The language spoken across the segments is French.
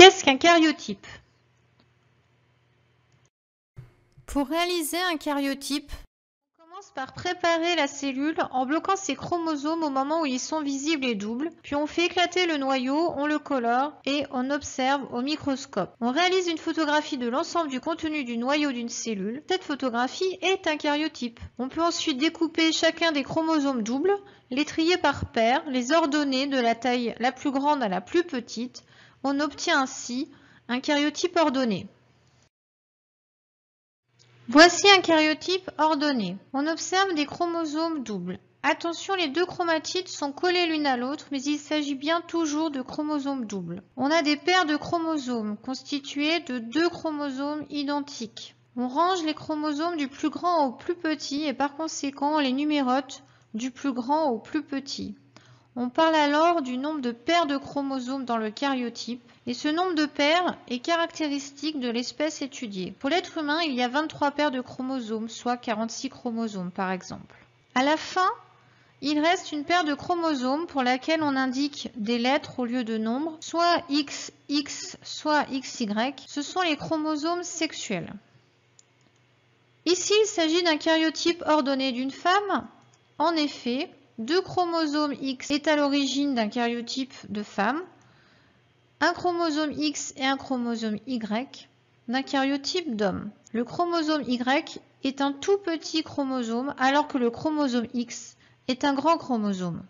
Qu'est-ce qu'un karyotype? Pour réaliser un karyotype, on commence par préparer la cellule en bloquant ses chromosomes au moment où ils sont visibles et doubles, puis on fait éclater le noyau, on le colore et on observe au microscope. On réalise une photographie de l'ensemble du contenu du noyau d'une cellule. Cette photographie est un karyotype. On peut ensuite découper chacun des chromosomes doubles, les trier par paire, les ordonner de la taille la plus grande à la plus petite. On obtient ainsi un karyotype ordonné. Voici un karyotype ordonné. On observe des chromosomes doubles. Attention, les deux chromatides sont collées l'une à l'autre, mais il s'agit bien toujours de chromosomes doubles. On a des paires de chromosomes constituées de deux chromosomes identiques. On range les chromosomes du plus grand au plus petit et par conséquent on les numérote du plus grand au plus petit. On parle alors du nombre de paires de chromosomes dans le karyotype et ce nombre de paires est caractéristique de l'espèce étudiée. Pour l'être humain, il y a 23 paires de chromosomes, soit 46 chromosomes par exemple. À la fin, il reste une paire de chromosomes pour laquelle on indique des lettres au lieu de nombres, soit XX, soit XY. Ce sont les chromosomes sexuels. Ici, il s'agit d'un karyotype ordonné d'une femme. En effet, deux chromosomes X est à l'origine d'un karyotype de femme, un chromosome X et un chromosome Y d'un karyotype d'homme. Le chromosome Y est un tout petit chromosome alors que le chromosome X est un grand chromosome.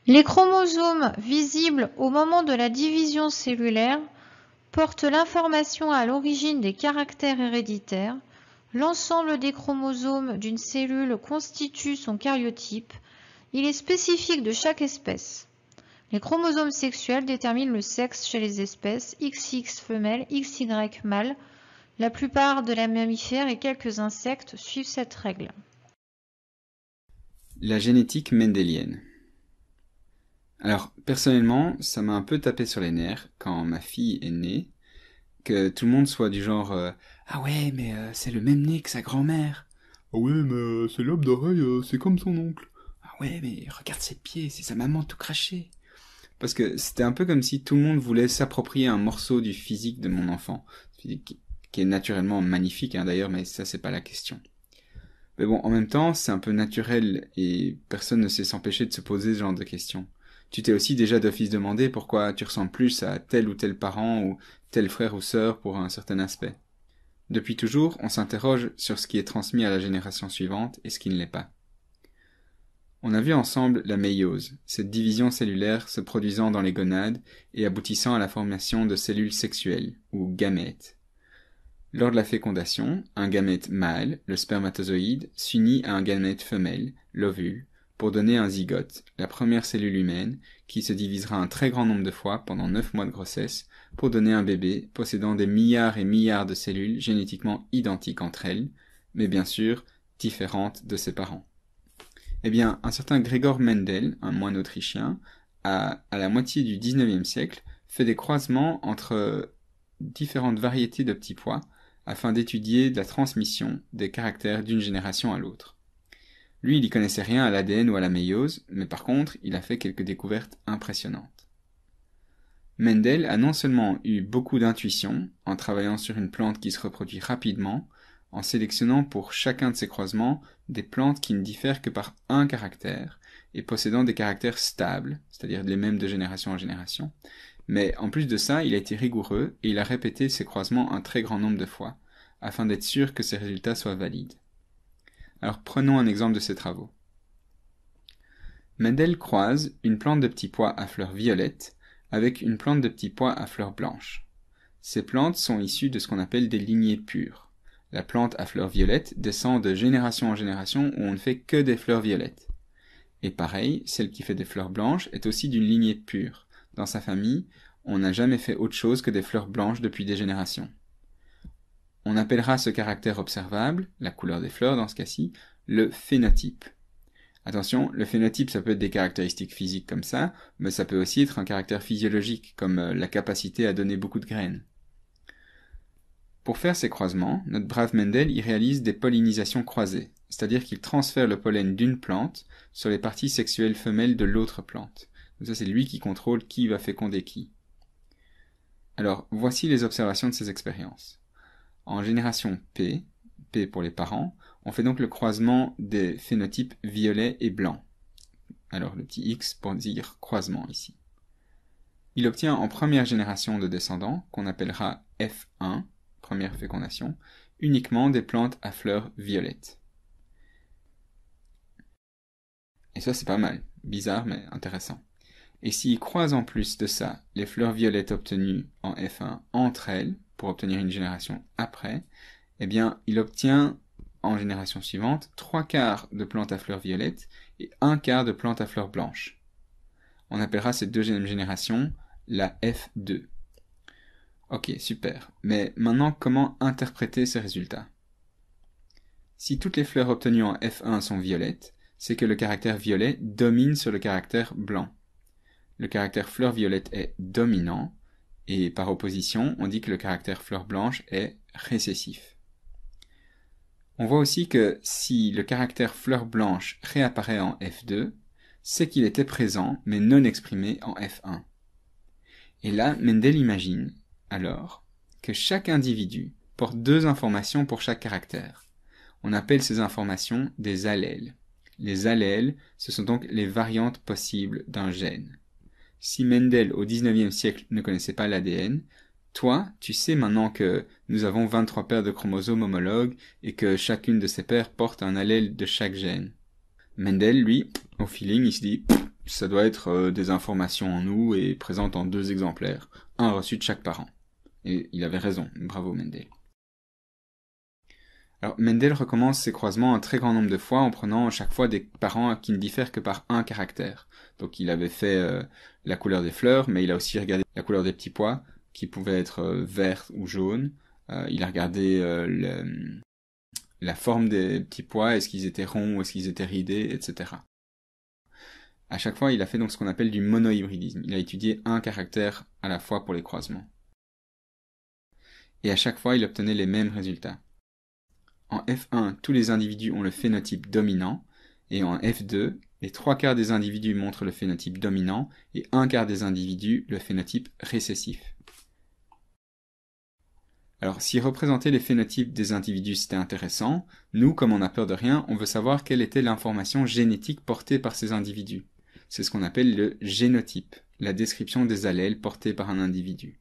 Les chromosomes visibles au moment de la division cellulaire portent l'information à l'origine des caractères héréditaires. L'ensemble des chromosomes d'une cellule constitue son karyotype. Il est spécifique de chaque espèce. Les chromosomes sexuels déterminent le sexe chez les espèces XX femelle, XY mâle. La plupart de les mammifères et quelques insectes suivent cette règle. La génétique mendélienne. Alors, personnellement, ça m'a un peu tapé sur les nerfs quand ma fille est née, que tout le monde soit du genre ah ouais, mais c'est le même nez que sa grand-mère. Ah ouais, mais ses lobes d'oreille, c'est comme son oncle. Ah ouais, mais regarde ses pieds, c'est sa maman tout craché. Parce que c'était un peu comme si tout le monde voulait s'approprier un morceau du physique de mon enfant. Physique qui est naturellement magnifique d'ailleurs, mais ça c'est pas la question. Mais bon, en même temps, c'est un peu naturel et personne ne sait s'empêcher de se poser ce genre de questions. Tu t'es aussi déjà d'office demandé pourquoi tu ressembles plus à tel ou tel parent ou tel frère ou sœur pour un certain aspect. Depuis toujours, on s'interroge sur ce qui est transmis à la génération suivante et ce qui ne l'est pas. On a vu ensemble la méiose, cette division cellulaire se produisant dans les gonades et aboutissant à la formation de cellules sexuelles, ou gamètes. Lors de la fécondation, un gamète mâle, le spermatozoïde, s'unit à un gamète femelle, l'ovule, pour donner un zygote, la première cellule humaine, qui se divisera un très grand nombre de fois pendant 9 mois de grossesse, pour donner un bébé possédant des milliards et milliards de cellules génétiquement identiques entre elles, mais bien sûr différentes de ses parents. Eh bien, un certain Gregor Mendel, un moine autrichien, a, à la moitié du XIXe siècle, fait des croisements entre différentes variétés de petits pois, afin d'étudier la transmission des caractères d'une génération à l'autre. Lui, il n'y connaissait rien à l'ADN ou à la méiose, mais par contre, il a fait quelques découvertes impressionnantes. Mendel a non seulement eu beaucoup d'intuition, en travaillant sur une plante qui se reproduit rapidement, en sélectionnant pour chacun de ces croisements des plantes qui ne diffèrent que par un caractère, et possédant des caractères stables, c'est-à-dire les mêmes de génération en génération, mais en plus de ça, il a été rigoureux et il a répété ces croisements un très grand nombre de fois, afin d'être sûr que ces résultats soient valides. Alors prenons un exemple de ces travaux. Mendel croise une plante de petits pois à fleurs violettes avec une plante de petits pois à fleurs blanches. Ces plantes sont issues de ce qu'on appelle des lignées pures. La plante à fleurs violettes descend de génération en génération où on ne fait que des fleurs violettes. Et pareil, celle qui fait des fleurs blanches est aussi d'une lignée pure. Dans sa famille, on n'a jamais fait autre chose que des fleurs blanches depuis des générations. On appellera ce caractère observable, la couleur des fleurs dans ce cas-ci, le phénotype. Attention, le phénotype ça peut être des caractéristiques physiques comme ça, mais ça peut aussi être un caractère physiologique, comme la capacité à donner beaucoup de graines. Pour faire ces croisements, notre brave Mendel y réalise des pollinisations croisées, c'est-à-dire qu'il transfère le pollen d'une plante sur les parties sexuelles femelles de l'autre plante. Ça, c'est lui qui contrôle qui va féconder qui. Alors, voici les observations de ces expériences. En génération P pour les parents, on fait donc le croisement des phénotypes violet et blanc. Alors, le petit X pour dire croisement ici. Il obtient en première génération de descendants, qu'on appellera F1, première fécondation, uniquement des plantes à fleurs violettes. Et ça, c'est pas mal. Bizarre, mais intéressant. Et s'il croise en plus de ça les fleurs violettes obtenues en F1 entre elles, pour obtenir une génération après, eh bien, il obtient, en génération suivante, 3/4 de plantes à fleurs violettes et 1/4 de plantes à fleurs blanches. On appellera cette deuxième génération la F2. Ok, super. Mais maintenant, comment interpréter ces résultats? Si toutes les fleurs obtenues en F1 sont violettes, c'est que le caractère violet domine sur le caractère blanc. Le caractère fleur violette est dominant, et par opposition, on dit que le caractère fleur blanche est récessif. On voit aussi que si le caractère fleur blanche réapparaît en F2, c'est qu'il était présent, mais non exprimé en F1. Et là, Mendel imagine, alors, que chaque individu porte 2 informations pour chaque caractère. On appelle ces informations des allèles. Les allèles, ce sont donc les variantes possibles d'un gène. Si Mendel, au XIXe siècle, ne connaissait pas l'ADN, toi, tu sais maintenant que nous avons 23 paires de chromosomes homologues et que chacune de ces paires porte un allèle de chaque gène. Mendel, lui, au feeling, il se dit « ça doit être des informations en nous et présentes en 2 exemplaires, un reçu de chaque parent ». Et il avait raison, bravo Mendel. Alors Mendel recommence ces croisements un très grand nombre de fois en prenant à chaque fois des parents qui ne diffèrent que par un caractère. Donc il avait fait la couleur des fleurs, mais il a aussi regardé la couleur des petits pois, qui pouvaient être verts ou jaunes. Il a regardé la forme des petits pois, est-ce qu'ils étaient ronds ou est-ce qu'ils étaient ridés, etc. À chaque fois, il a fait donc ce qu'on appelle du monohybridisme. Il a étudié un caractère à la fois pour les croisements. Et à chaque fois, il obtenait les mêmes résultats. En F1, tous les individus ont le phénotype dominant, et en F2, les 3/4 des individus montrent le phénotype dominant, et 1/4 des individus le phénotype récessif. Alors, si représenter les phénotypes des individus c'était intéressant, nous, comme on n'a peur de rien, on veut savoir quelle était l'information génétique portée par ces individus. C'est ce qu'on appelle le génotype, la description des allèles portés par un individu.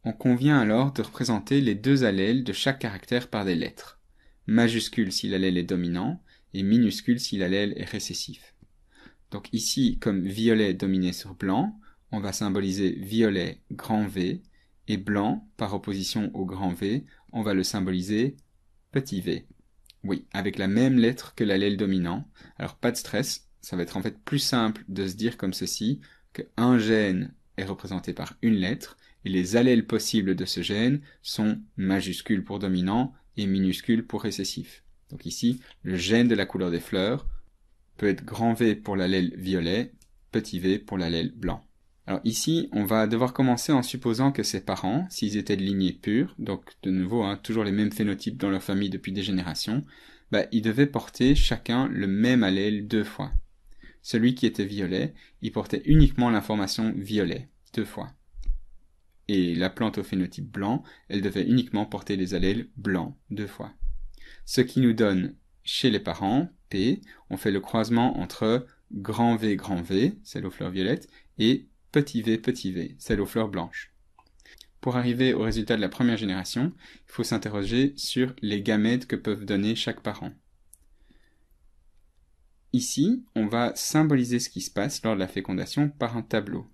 On convient alors de représenter les 2 allèles de chaque caractère par des lettres. Majuscule si l'allèle est dominant, et minuscule si l'allèle est récessif. Donc ici, comme violet dominé sur blanc, on va symboliser violet grand V, et blanc, par opposition au grand V, on va le symboliser petit v. Oui, avec la même lettre que l'allèle dominant. Alors pas de stress, ça va être en fait plus simple de se dire comme ceci, qu'un gène est représenté par une lettre, et les allèles possibles de ce gène sont majuscules pour dominant et minuscules pour récessif. Donc ici, le gène de la couleur des fleurs peut être grand V pour l'allèle violet, petit v pour l'allèle blanc. Alors ici, on va devoir commencer en supposant que ces parents, s'ils étaient de lignée pure, donc de nouveau, toujours les mêmes phénotypes dans leur famille depuis des générations, ils devaient porter chacun le même allèle 2 fois. Celui qui était violet, il portait uniquement l'information violet, 2 fois. Et la plante au phénotype blanc, elle devait uniquement porter les allèles blancs 2 fois. Ce qui nous donne, chez les parents, P, on fait le croisement entre grand V, celle aux fleurs violettes, et petit v, celle aux fleurs blanches. Pour arriver au résultat de la première génération, il faut s'interroger sur les gamètes que peuvent donner chaque parent. Ici, on va symboliser ce qui se passe lors de la fécondation par un tableau.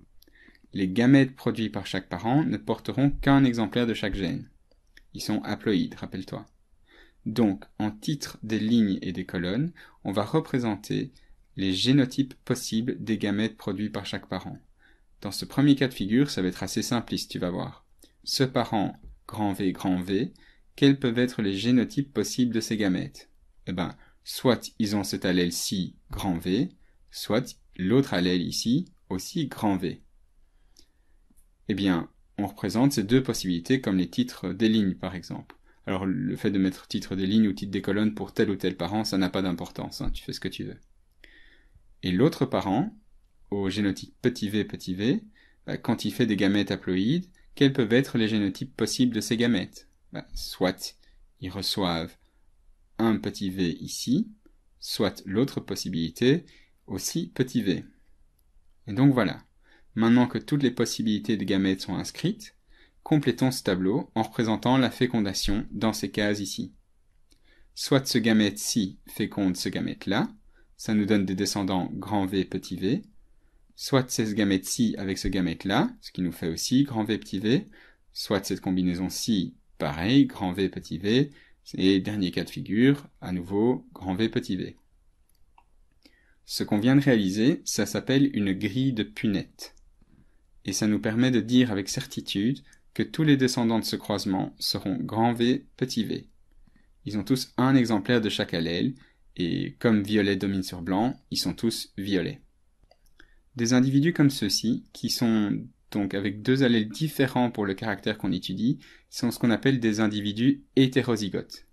Les gamètes produits par chaque parent ne porteront qu'un exemplaire de chaque gène. Ils sont haploïdes, rappelle-toi. Donc, en titre des lignes et des colonnes, on va représenter les génotypes possibles des gamètes produits par chaque parent. Dans ce premier cas de figure, ça va être assez simpliste, tu vas voir. Ce parent, grand V, quels peuvent être les génotypes possibles de ces gamètes? Soit ils ont cet allèle-ci, grand V, soit l'autre allèle ici, aussi grand V. On représente ces 2 possibilités comme les titres des lignes, par exemple. Alors, le fait de mettre titre des lignes ou titre des colonnes pour tel ou tel parent, ça n'a pas d'importance, tu fais ce que tu veux. Et l'autre parent, au génotype petit v, quand il fait des gamètes haploïdes, quels peuvent être les génotypes possibles de ces gamètes? Soit ils reçoivent un petit v ici, soit l'autre possibilité, aussi petit v. Et donc voilà. Maintenant que toutes les possibilités de gamètes sont inscrites, complétons ce tableau en représentant la fécondation dans ces cases ici. Soit ce gamète-ci féconde ce gamète-là, ça nous donne des descendants grand V, petit v, soit c'est ce gamète-ci avec ce gamète-là, ce qui nous fait aussi grand V, petit v, soit cette combinaison-ci, pareil, grand V, petit v, et dernier cas de figure, à nouveau, grand V, petit v. Ce qu'on vient de réaliser, ça s'appelle une grille de Punnett. Et ça nous permet de dire avec certitude que tous les descendants de ce croisement seront grand V, petit v. Ils ont tous un exemplaire de chaque allèle, et comme violet domine sur blanc, ils sont tous violets. Des individus comme ceux-ci, qui sont donc avec deux allèles différents pour le caractère qu'on étudie, sont ce qu'on appelle des individus hétérozygotes.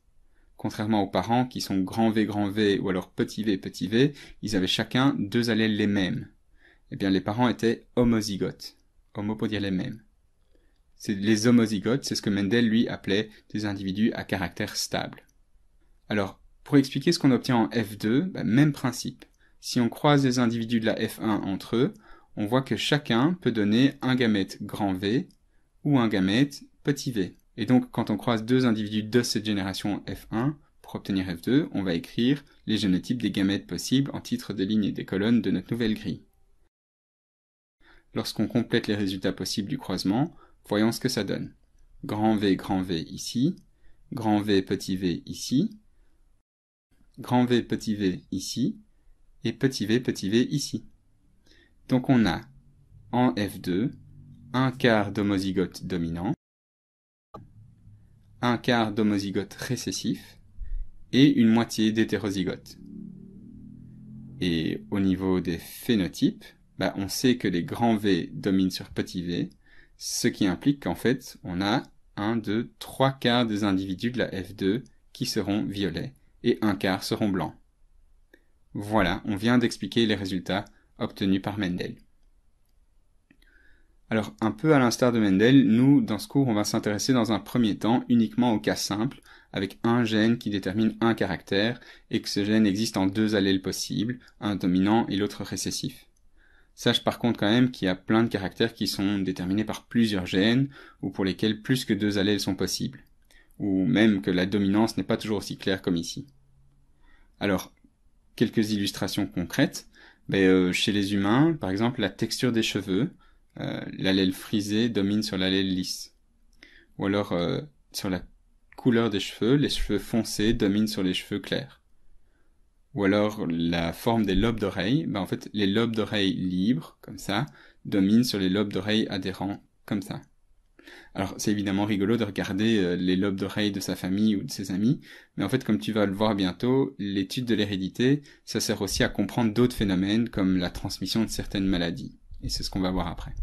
Contrairement aux parents qui sont grand V ou alors petit v, ils avaient chacun deux allèles les mêmes. Eh bien les parents étaient homozygotes. Homo pour dire les mêmes. Les homozygotes, c'est ce que Mendel lui appelait des individus à caractère stable. Alors, pour expliquer ce qu'on obtient en F2, même principe. Si on croise des individus de la F1 entre eux, on voit que chacun peut donner un gamète grand V ou un gamète petit v. Et donc, quand on croise deux individus de cette génération F1, pour obtenir F2, on va écrire les génotypes des gamètes possibles en titre de ligne et des colonnes de notre nouvelle grille. Lorsqu'on complète les résultats possibles du croisement, voyons ce que ça donne. Grand V ici, grand V ici, grand V petit v ici, et petit v ici. Donc on a, en F2, un quart d'homozygote dominant, un quart d'homozygote récessif, et une moitié d'hétérozygote. Et au niveau des phénotypes, on sait que les grands V dominent sur petit v, ce qui implique qu'en fait, on a 1, 2, 3 quarts des individus de la F2 qui seront violets, et un quart seront blancs. Voilà, on vient d'expliquer les résultats obtenus par Mendel. Alors, un peu à l'instar de Mendel, nous, dans ce cours, on va s'intéresser dans un premier temps uniquement au cas simple, avec un gène qui détermine un caractère, et que ce gène existe en deux allèles possibles, un dominant et l'autre récessif. Sache par contre quand même qu'il y a plein de caractères qui sont déterminés par plusieurs gènes, ou pour lesquels plus que deux allèles sont possibles. Ou même que la dominance n'est pas toujours aussi claire comme ici. Alors, quelques illustrations concrètes. Chez les humains, par exemple, la texture des cheveux, l'allèle frisé domine sur l'allèle lisse. Ou alors, sur la couleur des cheveux, les cheveux foncés dominent sur les cheveux clairs. Ou alors, la forme des lobes d'oreilles, en fait, les lobes d'oreilles libres, comme ça, dominent sur les lobes d'oreilles adhérents, comme ça. Alors, c'est évidemment rigolo de regarder les lobes d'oreilles de sa famille ou de ses amis, mais en fait, comme tu vas le voir bientôt, l'étude de l'hérédité, ça sert aussi à comprendre d'autres phénomènes, comme la transmission de certaines maladies. Et c'est ce qu'on va voir après.